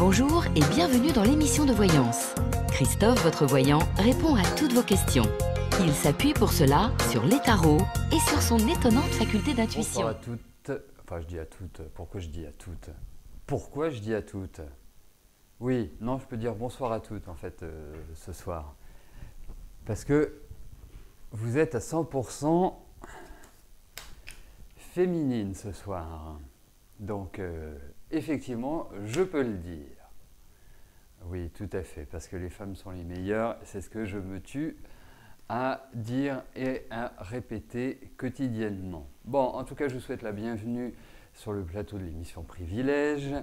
Bonjour et bienvenue dans l'émission de voyance. Christophe, votre voyant, répond à toutes vos questions. Il s'appuie pour cela sur les tarots et sur son étonnante faculté d'intuition. Bonsoir à toutes. Enfin, je dis à toutes. Pourquoi je dis à toutes? Pourquoi je dis à toutes? Oui, non, je peux dire bonsoir à toutes, en fait, ce soir. Parce que vous êtes à 100% féminine ce soir. Donc, effectivement, je peux le dire. Oui, tout à fait, parce que les femmes sont les meilleures. C'est ce que je me tue à dire et à répéter quotidiennement. Bon, en tout cas, je vous souhaite la bienvenue sur le plateau de l'émission Privilège,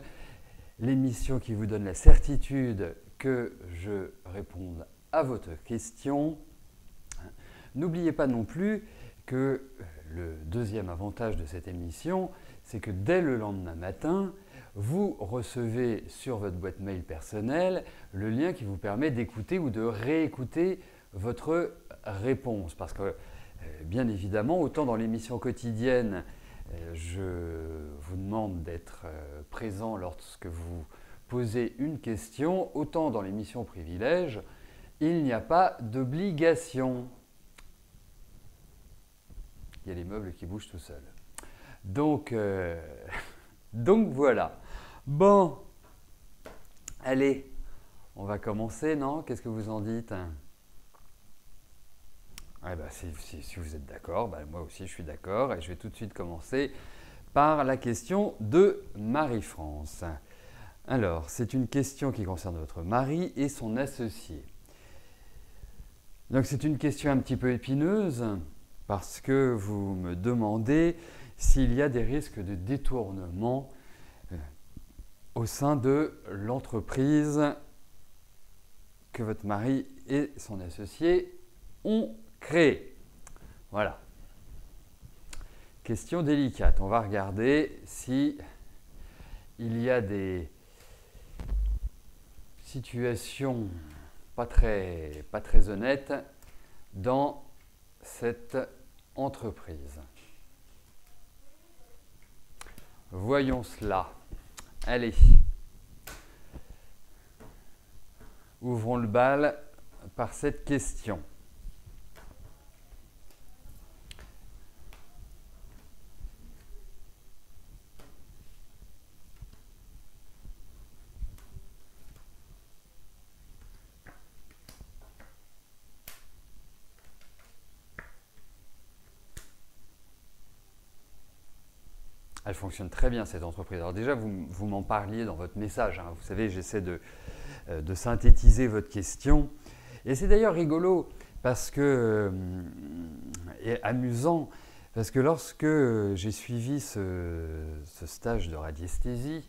l'émission qui vous donne la certitude que je réponde à votre question. N'oubliez pas non plus que le deuxième avantage de cette émission, c'est que dès le lendemain matin, vous recevez sur votre boîte mail personnelle le lien qui vous permet d'écouter ou de réécouter votre réponse. Parce que, bien évidemment, autant dans l'émission quotidienne, je vous demande d'être présent lorsque vous posez une question, autant dans l'émission Privilège, il n'y a pas d'obligation. Il y a les meubles qui bougent tout seuls. Donc voilà. Bon, allez, on va commencer, non? Qu'est-ce que vous en dites? Eh ben, si vous êtes d'accord, ben, moi aussi je suis d'accord et je vais tout de suite commencer par la question de Marie-France. Alors, c'est une question qui concerne votre mari et son associé. Donc c'est une question un petit peu épineuse parce que vous me demandez s'il y a des risques de détournement au sein de l'entreprise que votre mari et son associé ont créée. Voilà. Question délicate. On va regarder si il y a des situations pas très honnêtes dans cette entreprise. Voyons cela. Allez. Ouvrons le bal par cette question. Elle fonctionne très bien, cette entreprise. Alors déjà, vous m'en parliez dans votre message. Hein. Vous savez, j'essaie de synthétiser votre question. Et c'est d'ailleurs rigolo parce que, et amusant, parce que lorsque j'ai suivi ce stage de radiesthésie,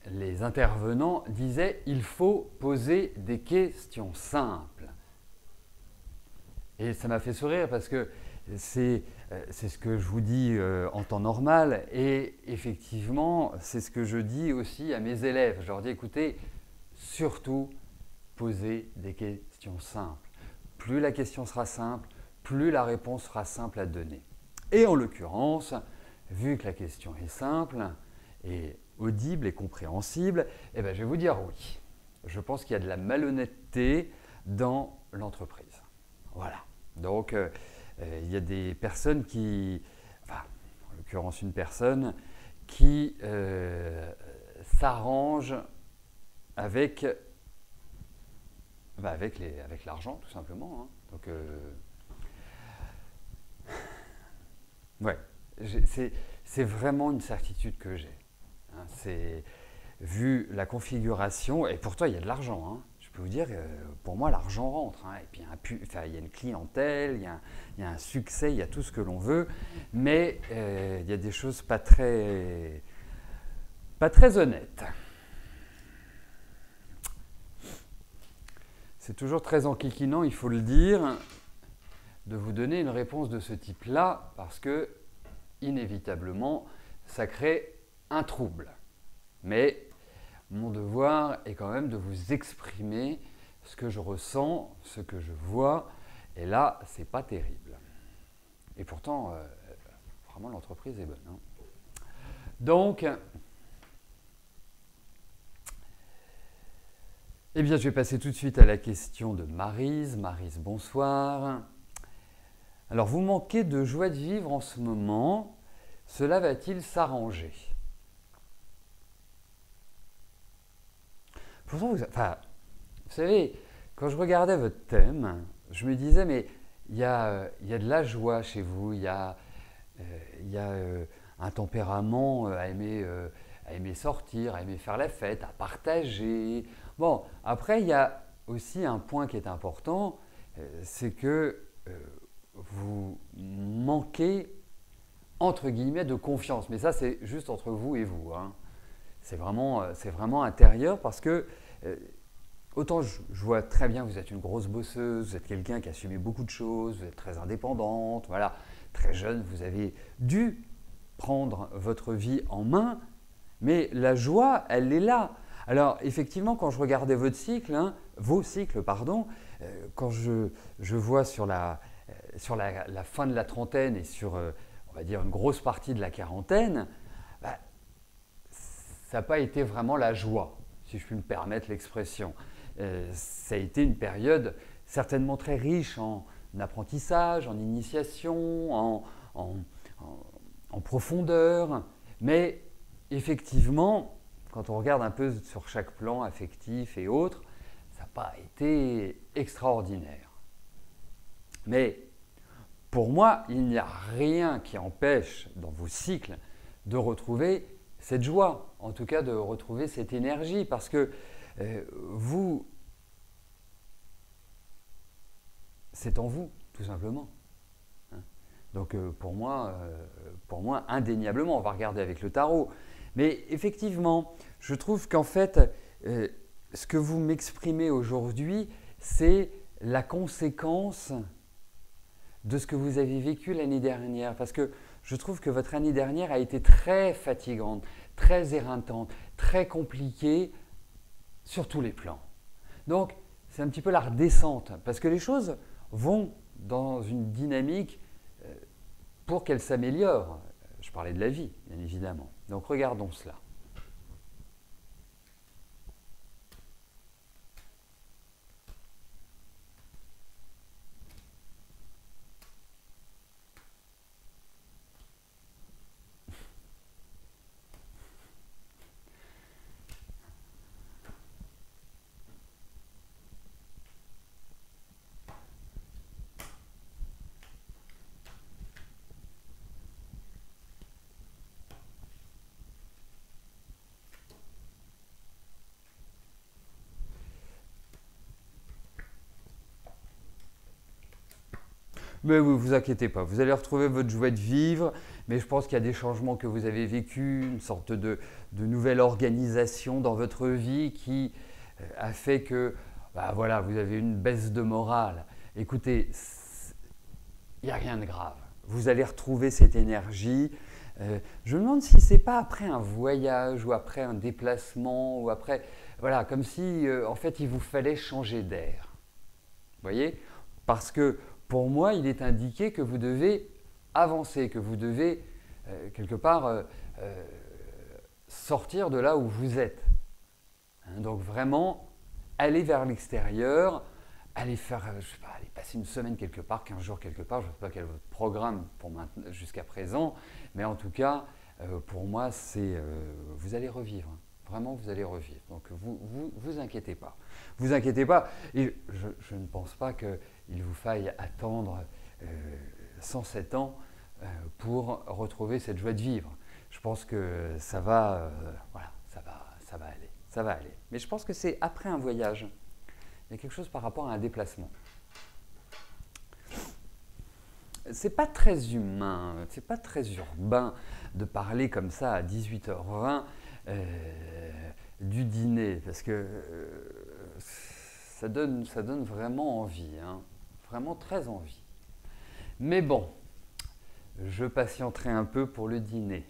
les intervenants disaient « il faut poser des questions simples ». Et ça m'a fait sourire parce que c'est ce que je vous dis en temps normal et effectivement, c'est ce que je dis aussi à mes élèves. Je leur dis, écoutez, surtout, posez des questions simples. Plus la question sera simple, plus la réponse sera simple à donner. Et en l'occurrence, vu que la question est simple et audible et compréhensible, eh bien, je vais vous dire oui. Je pense qu'il y a de la malhonnêteté dans l'entreprise. Voilà. Donc, il y a des personnes qui, enfin, en l'occurrence une personne, qui s'arrange avec l'argent, tout simplement. Hein. Donc, ouais, c'est vraiment une certitude que j'ai. Hein. C'est vu la configuration, et pourtant il y a de l'argent. Hein. Je peux vous dire, pour moi, l'argent rentre. Hein, et puis, il y a une clientèle, il y a un succès, il y a tout ce que l'on veut, mais il y a des choses pas très honnêtes. C'est toujours très enquiquinant, il faut le dire, de vous donner une réponse de ce type-là, parce que, inévitablement, ça crée un trouble. Mais mon devoir est quand même de vous exprimer ce que je ressens, ce que je vois, et là, c'est pas terrible. Et pourtant, vraiment, l'entreprise est bonne. Hein. Donc, Eh bien, je vais passer tout de suite à la question de Maryse. Maryse, bonsoir. Alors, vous manquez de joie de vivre en ce moment. Cela va-t-il s'arranger? Pourtant, vous savez, quand je regardais votre thème, je me disais, mais il y a de la joie chez vous, il y a un tempérament à aimer sortir, à aimer faire la fête, à partager. Bon, après, il y a aussi un point qui est important, c'est que vous manquez, entre guillemets, de confiance. Mais ça, c'est juste entre vous et vous, hein. C'est vraiment intérieur parce que autant je vois très bien que vous êtes une grosse bosseuse, vous êtes quelqu'un qui a assumé beaucoup de choses, vous êtes très indépendante, voilà, très jeune, vous avez dû prendre votre vie en main, mais la joie, elle est là. Alors effectivement, quand je regardais votre cycle, hein, vos cycles, pardon, quand je vois sur la fin de la trentaine et sur, on va dire, une grosse partie de la quarantaine, bah, ça n'a pas été vraiment la joie, si je puis me permettre l'expression. Ça a été une période certainement très riche en apprentissage, en initiation, en profondeur, mais effectivement, quand on regarde un peu sur chaque plan affectif et autres, ça n'a pas été extraordinaire. Mais pour moi, il n'y a rien qui empêche dans vos cycles de retrouver cette joie, en tout cas de retrouver cette énergie, parce que vous, c'est en vous, tout simplement. Hein. Donc pour moi, indéniablement, on va regarder avec le tarot. Mais effectivement, je trouve qu'en fait, ce que vous m'exprimez aujourd'hui, c'est la conséquence de ce que vous avez vécu l'année dernière. Parce que je trouve que votre année dernière a été très fatigante, très éreintante, très compliquée sur tous les plans. Donc, c'est un petit peu la redescente, parce que les choses vont dans une dynamique pour qu'elles s'améliorent. Je parlais de la vie, bien évidemment. Donc, regardons cela. Mais oui, vous inquiétez pas, vous allez retrouver votre joie de vivre, mais je pense qu'il y a des changements que vous avez vécus, une sorte de nouvelle organisation dans votre vie qui a fait que bah voilà, vous avez une baisse de morale. Écoutez, il n'y a rien de grave. Vous allez retrouver cette énergie. Je me demande si ce n'est pas après un voyage ou après un déplacement ou après, voilà, comme si en fait il vous fallait changer d'air. Vous voyez? Parce que pour moi, il est indiqué que vous devez avancer, que vous devez quelque part sortir de là où vous êtes. Hein, donc vraiment, aller vers l'extérieur, aller faire, je sais pas, aller passer une semaine quelque part, 15 jours quelque part, je ne sais pas quel est votre programme jusqu'à présent, mais en tout cas, pour moi, c'est vous allez revivre. Vraiment, vous allez revivre. Donc, vous inquiétez pas. Vous inquiétez pas. Et je ne pense pas qu'il vous faille attendre 107 ans pour retrouver cette joie de vivre. Je pense que ça va, voilà, ça va aller. Ça va aller. Mais je pense que c'est après un voyage. Il y a quelque chose par rapport à un déplacement. C'est pas très humain, c'est pas très urbain de parler comme ça à 18h20 du dîner, parce que ça donne vraiment envie, hein, vraiment très envie. Mais bon, je patienterai un peu pour le dîner.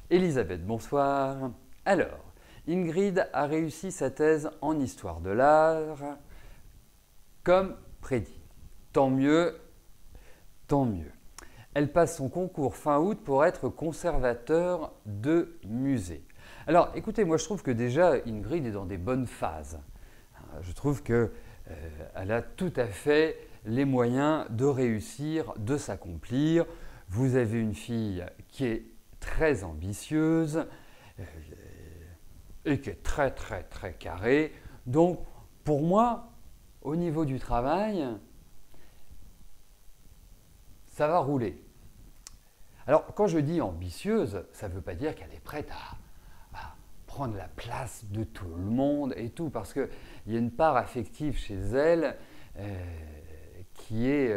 Elisabeth, bonsoir. Alors, Ingrid a réussi sa thèse en histoire de l'art, comme prédit. Tant mieux, tant mieux. Elle passe son concours fin août pour être conservateur de musée. Alors, écoutez, moi je trouve que déjà Ingrid est dans des bonnes phases. Je trouve qu'elle a tout à fait les moyens de réussir, de s'accomplir. Vous avez une fille qui est très ambitieuse et qui est très très très carrée. Donc, pour moi, au niveau du travail, ça va rouler. Alors, quand je dis ambitieuse, ça ne veut pas dire qu'elle est prête à prendre la place de tout le monde et tout, parce qu'il y a une part affective chez elle qui est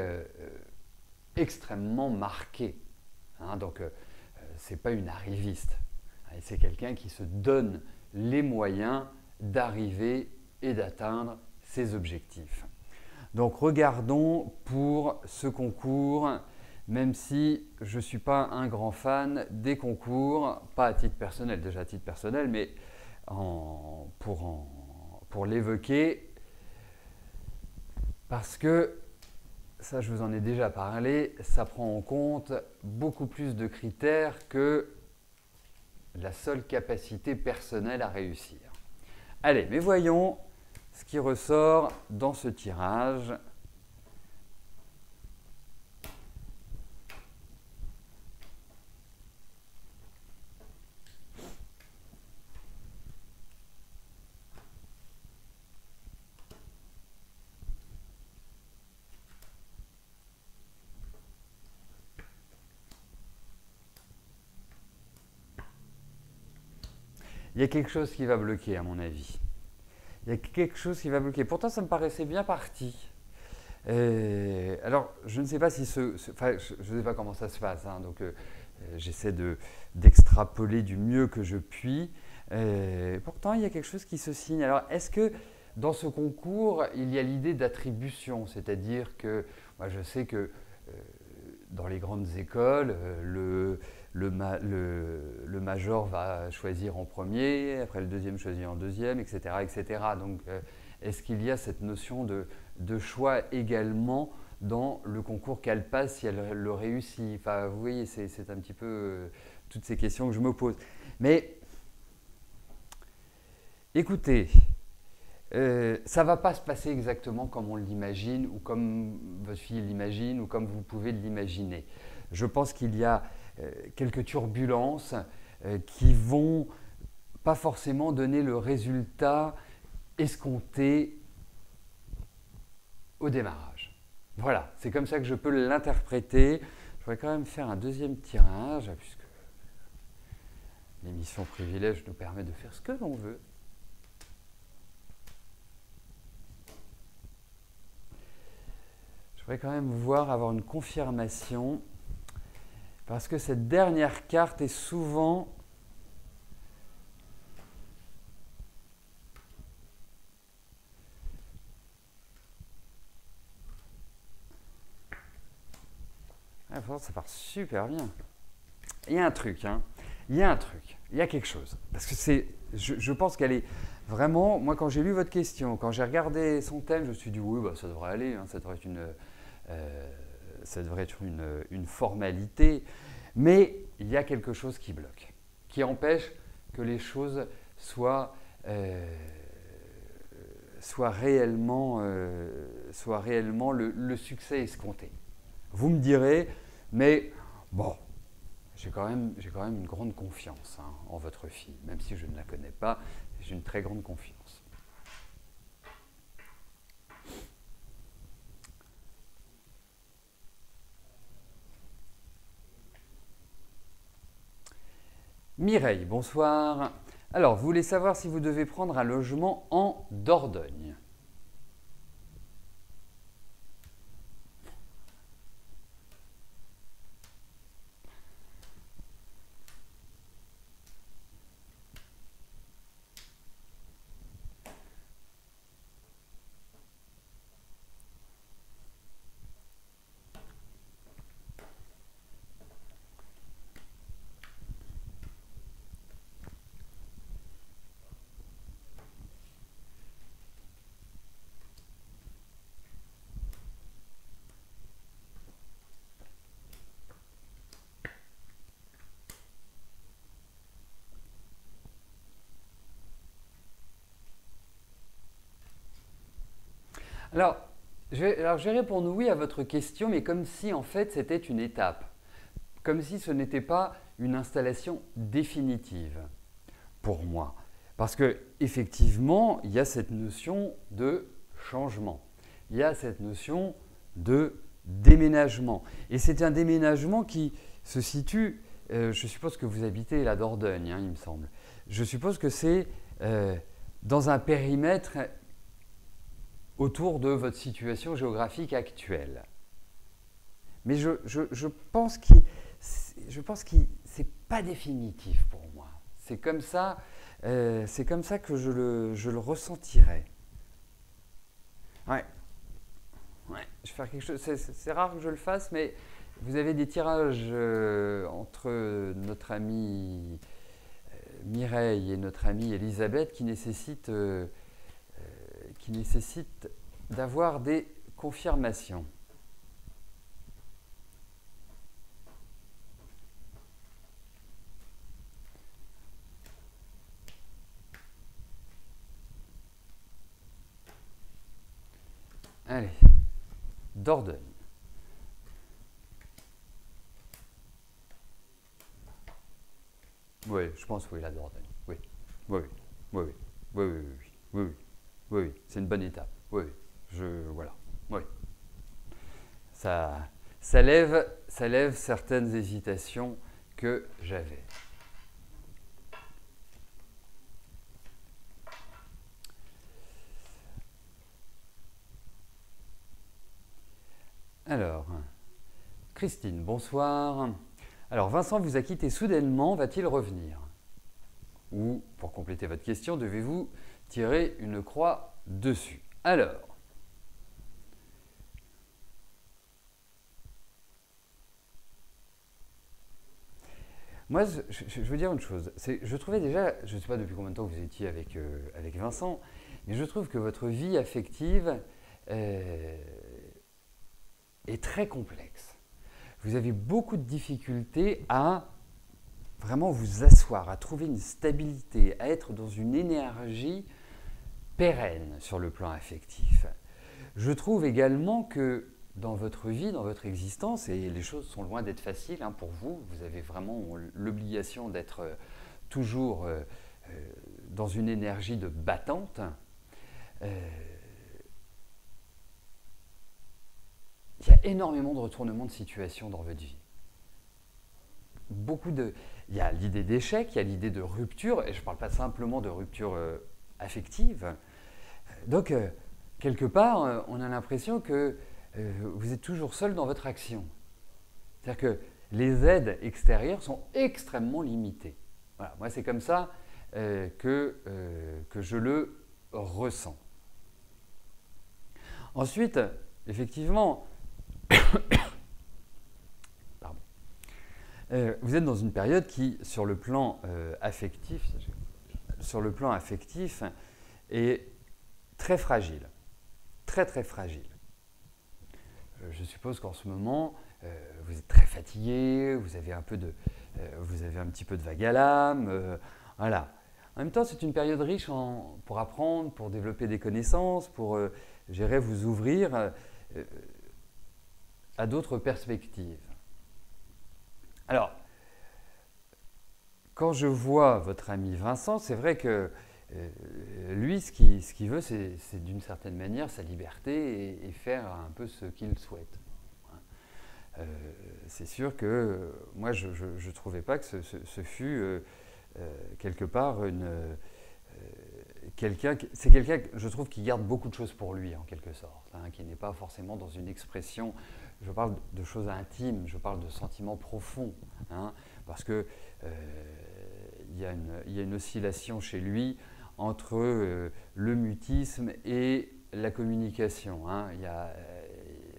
extrêmement marquée. Hein, donc, ce n'est pas une arriviste. C'est quelqu'un qui se donne les moyens d'arriver et d'atteindre ses objectifs. Donc, regardons pour ce concours, même si je ne suis pas un grand fan des concours, pas à titre personnel, déjà à titre personnel, mais pour l'évoquer, parce que, ça je vous en ai déjà parlé, ça prend en compte beaucoup plus de critères que la seule capacité personnelle à réussir. Allez, mais voyons ce qui ressort dans ce tirage. Il y a quelque chose qui va bloquer, à mon avis. Il y a quelque chose qui va bloquer. Pourtant, ça me paraissait bien parti. Alors, je ne sais pas si enfin, je ne sais pas comment ça se passe, hein, donc j'essaie d'extrapoler du mieux que je puis. Pourtant, il y a quelque chose qui se signe. Alors, est-ce que dans ce concours, il y a l'idée d'attribution? C'est-à-dire que, moi, je sais que dans les grandes écoles, le major va choisir en premier, après le deuxième choisir en deuxième, etc. etc. Donc, est-ce qu'il y a cette notion de choix également dans le concours qu'elle passe si elle le réussit? Enfin, vous voyez, c'est un petit peu toutes ces questions que je me pose. Mais écoutez, ça ne va pas se passer exactement comme on l'imagine, ou comme votre fille l'imagine, ou comme vous pouvez l'imaginer. Je pense qu'il y a quelques turbulences qui vont pas forcément donner le résultat escompté au démarrage. Voilà, c'est comme ça que je peux l'interpréter. Je voudrais quand même faire un deuxième tirage, puisque l'émission Privilège nous permet de faire ce que l'on veut. Je voudrais quand même avoir une confirmation, parce que cette dernière carte est souvent ça part super bien. Il y a un truc, hein. Il y a un truc, il y a quelque chose. Parce que je pense qu'elle est vraiment, moi quand j'ai lu votre question, quand j'ai regardé son thème, je me suis dit oui, bah, ça devrait aller, hein, ça devrait être une formalité. Mais il y a quelque chose qui bloque, qui empêche que les choses soient réellement le succès escompté. Vous me direz, mais bon, j'ai quand même une grande confiance, hein, en votre fille, même si je ne la connais pas, j'ai une très grande confiance. Mireille, bonsoir. Alors, vous voulez savoir si vous devez prendre un logement en Dordogne. Alors, je vais répondre oui à votre question, mais comme si en fait c'était une étape. Comme si ce n'était pas une installation définitive pour moi. Parce que effectivement, il y a cette notion de changement. Il y a cette notion de déménagement. Et c'est un déménagement qui se situe, je suppose que vous habitez la Dordogne, hein, il me semble. Je suppose que c'est dans un périmètre autour de votre situation géographique actuelle. Mais je pense que c'est pas définitif pour moi. C'est comme ça que je le ressentirais. Ouais. Ouais, je vais faire quelque chose. C'est rare que je le fasse, mais vous avez des tirages entre notre amie Mireille et notre amie Elisabeth qui nécessitent d'avoir des confirmations. Allez, Dordogne. Oui, je pense oui, la Dordogne. Oui, oui, oui, oui, oui, oui, oui, oui, oui, oui, oui. C'est une bonne étape. Oui, voilà. Oui. Ça lève certaines hésitations que j'avais. Alors, Christine, bonsoir. Alors, Vincent vous a quitté soudainement, va-t-il revenir? Ou, pour compléter votre question, devez-vous tirer une croix dessus? Alors, moi, je veux dire une chose. Je trouvais déjà, je ne sais pas depuis combien de temps vous étiez avec Vincent, mais je trouve que votre vie affective est très complexe. Vous avez beaucoup de difficultés à vraiment vous asseoir, à trouver une stabilité, à être dans une énergie pérenne sur le plan affectif. Je trouve également que dans votre vie, dans votre existence, et les choses sont loin d'être faciles hein, pour vous, vous avez vraiment l'obligation d'être toujours dans une énergie de battante. Il y a énormément de retournements de situation dans votre vie. Il y a l'idée d'échec, il y a l'idée de rupture, et je ne parle pas simplement de rupture affective. Donc, quelque part, on a l'impression que vous êtes toujours seul dans votre action. C'est-à-dire que les aides extérieures sont extrêmement limitées. Voilà, moi, c'est comme ça que je le ressens. Ensuite, effectivement, vous êtes dans une période qui, sur le plan affectif, est très fragile, très très fragile. Je suppose qu'en ce moment, vous êtes très fatigué, vous avez un petit peu de vague à l'âme, voilà. En même temps, c'est une période riche pour apprendre, pour développer des connaissances, pour vous ouvrir à d'autres perspectives. Alors, quand je vois votre ami Vincent, c'est vrai que lui, ce qu'il veut, c'est d'une certaine manière sa liberté et faire un peu ce qu'il souhaite. C'est sûr que moi, je ne trouvais pas que ce fût quelque part c'est quelqu'un, je trouve, qui garde beaucoup de choses pour lui, en quelque sorte, hein, qui n'est pas forcément dans une expression. Je parle de choses intimes, je parle de sentiments profonds, hein, parce que il y a une oscillation chez lui entre le mutisme et la communication. Hein.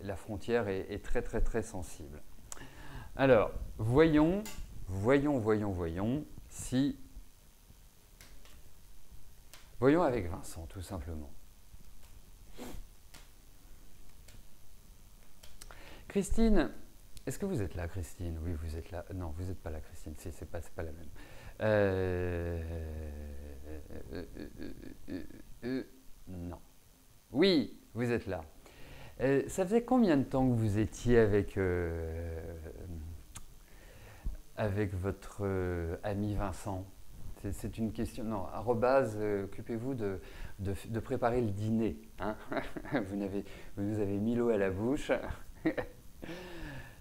La frontière est très très très sensible. Alors, voyons si... Voyons avec Vincent, tout simplement. Christine, est-ce que vous êtes là, Christine? Oui, vous êtes là. Non, vous n'êtes pas là, Christine. C'est pas la même. Non. Oui, vous êtes là. Ça faisait combien de temps que vous étiez avec votre ami Vincent? C'est une question. Non, arrobase, occupez-vous de préparer le dîner. Hein. Vous avez mis l'eau à la bouche.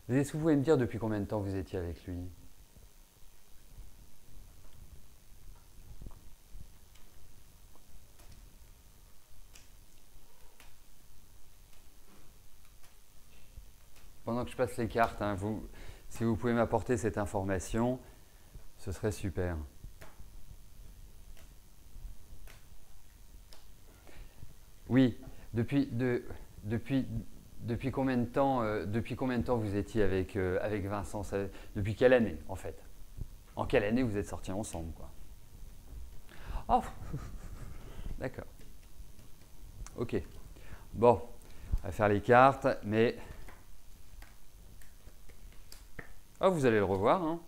Est-ce que vous pouvez me dire depuis combien de temps vous étiez avec lui? Pendant que je passe les cartes, hein, si vous pouvez m'apporter cette information, ce serait super. Oui, depuis combien de temps vous étiez avec Vincent? Depuis quelle année en fait? En quelle année vous êtes sortis ensemble quoi? Oh, d'accord. Ok. Bon, on va faire les cartes, mais oh, vous allez le revoir. Hein.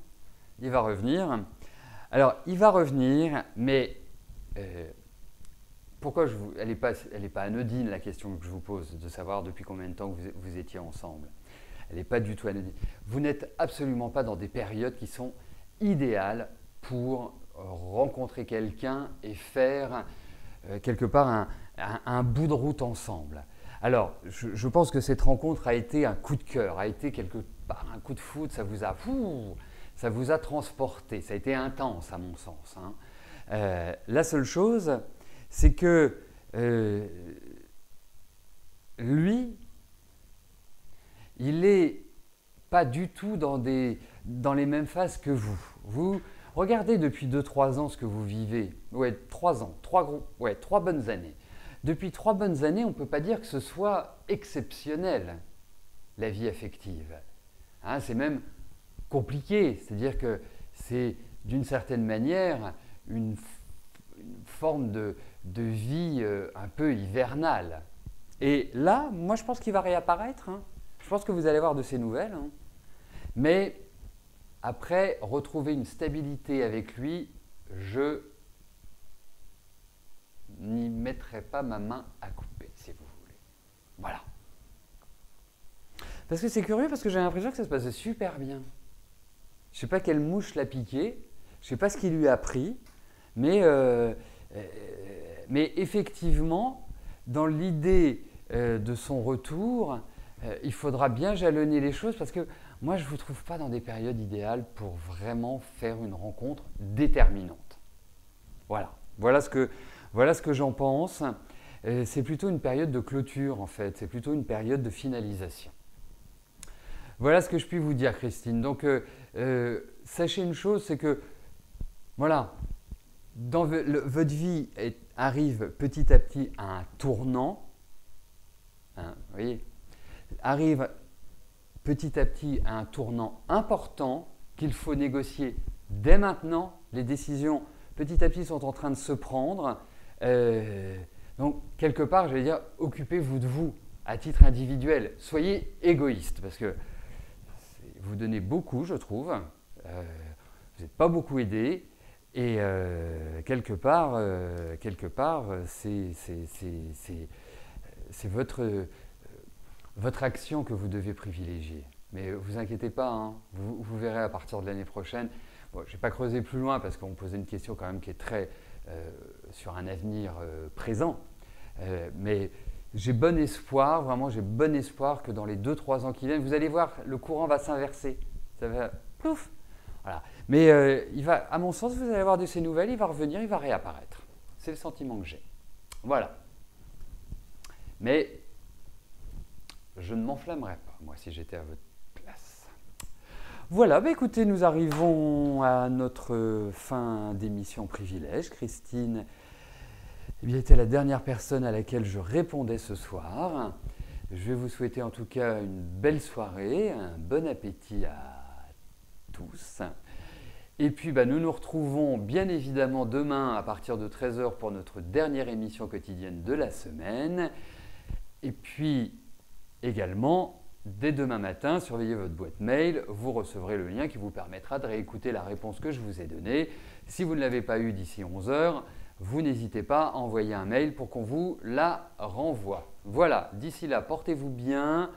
Il va revenir. Alors, il va revenir, mais pourquoi elle n'est pas anodine la question que je vous pose, de savoir depuis combien de temps vous étiez ensemble. Elle n'est pas du tout anodine. Vous n'êtes absolument pas dans des périodes qui sont idéales pour rencontrer quelqu'un et faire quelque part un bout de route ensemble. Alors, je pense que cette rencontre a été un coup de cœur, a été quelque part un coup de foudre, ça vous a transporté, ça a été intense à mon sens. Hein. La seule chose, c'est que lui, il n'est pas du tout dans les mêmes phases que vous. Vous regardez depuis 2-3 ans ce que vous vivez. Ouais, 3 ans, 3 bonnes années. Depuis 3 bonnes années, on ne peut pas dire que ce soit exceptionnel, la vie affective. Hein, c'est même compliqué, c'est-à-dire que c'est d'une certaine manière une forme de vie un peu hivernale. Et là, moi je pense qu'il va réapparaître. Hein. Je pense que vous allez avoir de ces nouvelles. Hein. Mais après, retrouver une stabilité avec lui, je n'y mettrai pas ma main à couper, si vous voulez. Voilà. Parce que c'est curieux, parce que j'ai l'impression que ça se passait super bien. Je ne sais pas quelle mouche l'a piqué, je ne sais pas ce qu'il lui a pris, mais effectivement, dans l'idée de son retour, il faudra bien jalonner les choses parce que moi, je ne vous trouve pas dans des périodes idéales pour vraiment faire une rencontre déterminante. Voilà, voilà ce que j'en pense. C'est plutôt une période de clôture, en fait. C'est plutôt une période de finalisation. Voilà ce que je puis vous dire, Christine. Donc, sachez une chose, c'est que, voilà, dans votre vie arrive petit à petit à un tournant. Hein, vous voyez, arrive petit à petit à un tournant important qu'il faut négocier dès maintenant. Les décisions petit à petit sont en train de se prendre. Donc, quelque part, je vais dire, occupez-vous de vous à titre individuel. Soyez égoïste parce que vous donnez beaucoup, je trouve. Vous n'êtes pas beaucoup aidé. Et quelque part, c'est votre action que vous devez privilégier. Mais vous inquiétez pas, hein, vous verrez à partir de l'année prochaine. Bon, je n'ai pas creusé plus loin parce qu'on me posait une question quand même qui est très sur un avenir présent. Mais j'ai bon espoir, vraiment j'ai bon espoir que dans les 2-3 ans qui viennent, vous allez voir, le courant va s'inverser. Ça va, plouf. Voilà. Mais à mon sens, vous allez avoir de ces nouvelles, il va revenir, il va réapparaître. C'est le sentiment que j'ai. Voilà. Mais je ne m'enflammerais pas, moi, si j'étais à votre place. Voilà, bah écoutez, nous arrivons à notre fin d'émission Privilège. Christine était la dernière personne à laquelle je répondais ce soir. Je vais vous souhaiter en tout cas une belle soirée, un bon appétit à tous. Et puis nous nous retrouvons bien évidemment demain à partir de 13h pour notre dernière émission quotidienne de la semaine. Et puis également, dès demain matin, surveillez votre boîte mail, vous recevrez le lien qui vous permettra de réécouter la réponse que je vous ai donnée. Si vous ne l'avez pas eue d'ici 11h, vous n'hésitez pas à envoyer un mail pour qu'on vous la renvoie. Voilà, d'ici là, portez-vous bien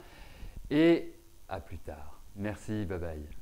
et à plus tard. Merci, bye bye.